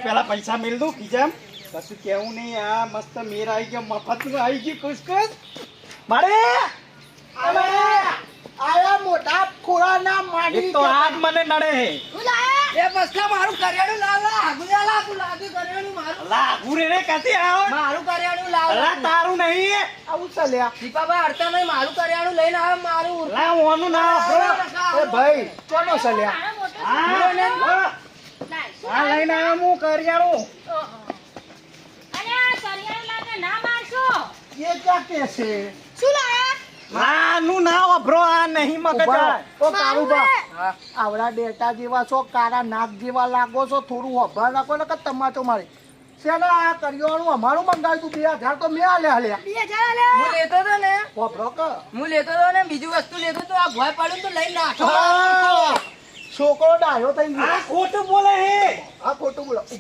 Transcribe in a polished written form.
પેલા પૈસા મેલ દઉં ખીજામ કશું કેવું નહીં આ મસ્ત મેર આવી ગયો મફતનું આવી ગયું ખુશ ખુશ મારે આયા મોટા ખોરાના માડી એક તો આજ મને નડે હે એ બસલા મારું કરિયાણું લાવ આગુયા લાવ લાગે કરિયાણું મારું લા ગુરે રે કાતી આવો મારું કરિયાણું લાવ લા તારું નહીં આવું ચાલ્યા દીપાભાઈ અડતા નહીં મારું કરિયાણું લઈને આવ મારું લા ઓનું ના એ ભાઈ કોનો ચાલ્યા આ લઈને આવ્યો હું કરિયાણું અરે આ કરિયાણું લાગે ના મારશો એ ક્યાં કે છે શું લાયા નાનું ના વાપરો આ નહીં મગજ ઓ કારુબા આવડા ડેટા જેવા છો કારા નાક જેવા લાગો છો થોડું હભા રાખો ને કે તમાચો મારે શેના આ કરિયાણું અમારું મંગાવ્યું તું 2000 તો મેં હાલ્યા 2000 લે હું લેતો તો ને વાપરો કે હું લેતો તો ને બીજું વસ્તુ લેતો તો આ ભોય પાડું તો લઈ નાખો છોકરો ડાયો થઈ ગયો આ ખોટું બોલે હે આ ખોટું બોલો